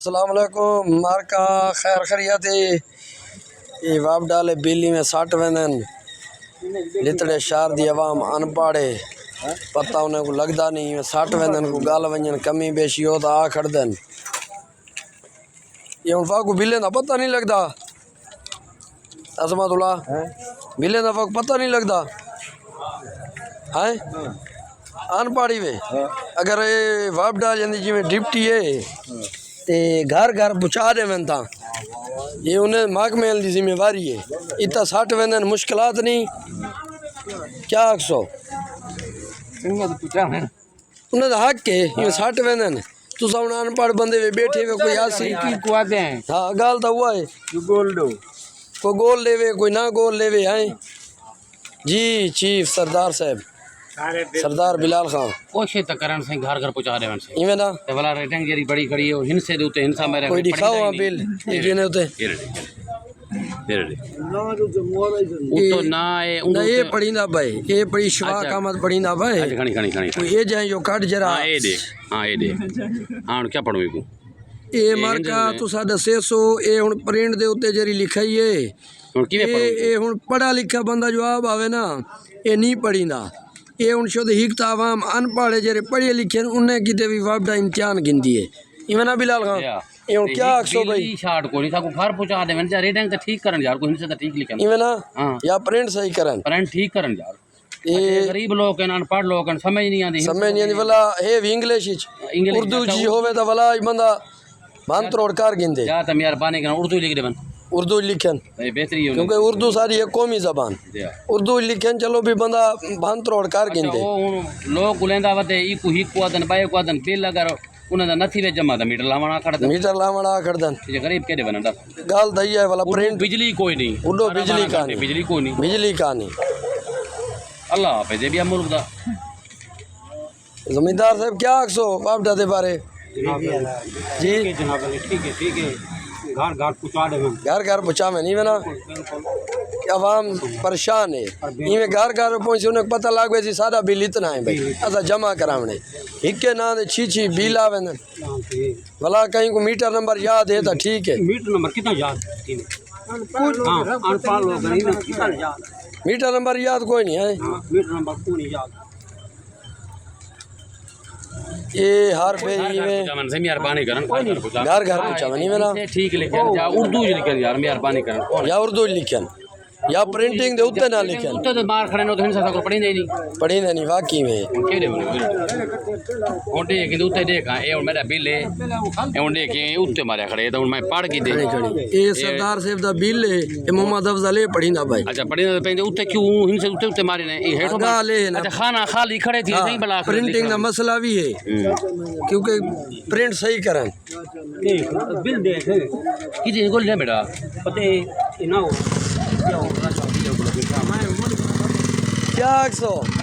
अस्सलाम वालेकुम मार्का खैर खरियत ये वाप डाले बिल्ली में सट वेंदन लितड़े शहर दी अवाम अनपढ़े पता उन्हें को लगदा नहीं सट वेंदन को गल वंजन कमी बेशी हो तो आ खड़दन ये उन को बिल्ले का पता नहीं लगदा असमातुल्ला बिल्ले का पता नहीं लगदा है अनपढ़ी वे अगर ये वाप डाल जाती जिमें डिप्टी है ते घर घर पहुँचा देवन ता ये उन्हें महकमे की जिम्मेवारी है इतना सट वेंदन मुश्किलात नहीं क्या आखसो उन्हें हक है ये सट वेंदन तुस हम अनपढ़ बंदे वे बैठे वे कोई आसी हाँ गाल तो हुआ है कोई गोल लेवे कोई ना गोल लेवे हैं जी चीफ सरदार साहब सरदार बिलाल खान कोशिश तो करन से घर घर पहुंचा देवन से इवें ना ते वाला रेटिंग जेरी बड़ी खड़ी है हिंसे दे उते हिंसा मेरे कोई दिखाओ बिल ये ने उते तो ना ये पड़ी ना भाई ये पड़ी शिवा कामत पड़ी ना भाई खणी खणी खणी कोई ये जाए जो काट जरा हां ए दे हां क्या पढ़ो को ये मार्का तो साडा 600 ये हुन प्रिंट दे उते जेरी लिखाई है हुन किवे पढ़ो ये हुन पढ़ा लिखा बंदा जवाब आवे ना ये नहीं पढ़ींदा ये उन शुद्ध हिकता आवाम अनपढ़ जेरे पढ़े लिखे उन्हें किते भी वापडा इम्तिहान गिनती है इवना बिलाल खान ये उन क्या आखसो भाई शार्ट को नहीं था को घर पहुंचा देवन जा रेटिंग तो ठीक करन यार को हिंसे तो ठीक लिखन इवना हां या प्रिंट सही करन प्रिंट ठीक करन यार ये गरीब लोग हैं अनपढ़ लोग हैं समझ नहीं आती वाला हे भी इंग्लिश उर्दू जी होवे तो वाला बंदा भान तोड़ कर गिनदे या त मेहरबानी कर उर्दू लिख देवन उर्दू लिखन बेहतरी है क्योंकि उर्दू सारी एक कौमी जबान उर्दू लिखन चलो भी बंदा भान तोड़ कर गिनदे लोग गुलेंदा वते ई को ही को बाय को बिल अगर उन्हें नथी वे जमा मीटर लावणा खड़दन ये गरीब के देवन गाल दई है वाला प्रिंट बिजली कोई नहीं उडो बिजली का नहीं अल्लाह हाफिज ये भी मुल्क दा जमींदार साहब क्या आखसो वापडा दे बारे जी ठीक है घर घर पहुँचा में नहीं बना अवाम परेशान है इवें घर घर पहुँचे उन्हें पता लग वे सारा बिल इतना है भाई असा जमा करावने हिके ना दे छी बिल आवे भला कहीं को मीटर नंबर याद है तो ठीक है मीटर नंबर कितना याद मीटर नंबर याद कोई नहीं है मीटर नंबर कोई नहीं याद ये हर पे मन से मेहरबानी करन घर घर पहुंचा नहीं मेरा ठीक लिखन या उर्दू लिखन यार मेहरबानी करन या उर्दू लिखन या प्रिंटिंग दे उते ना लिखन उते तो बाहर खड़े न तो हिंसा को पढ़ी नहीं वाकई में केड़े ओंडे के उते देखा ए मेरा बिल है ओंडे के उते मारे खड़े तो मैं पढ़ के दे ये सरदार साहब दा बिल है ये मोहम्मद अफजल पढ़ी ना भाई अच्छा पढ़ी ना पेंदे उते क्यों हिंसे उते मारे ने ये हेठो अच्छा खाना खाली खड़े थी नहीं बला प्रिंटिंग का मसला भी है क्योंकि प्रिंट सही करन बिल देख किसी को ले बेटा पते ना हो क्या 100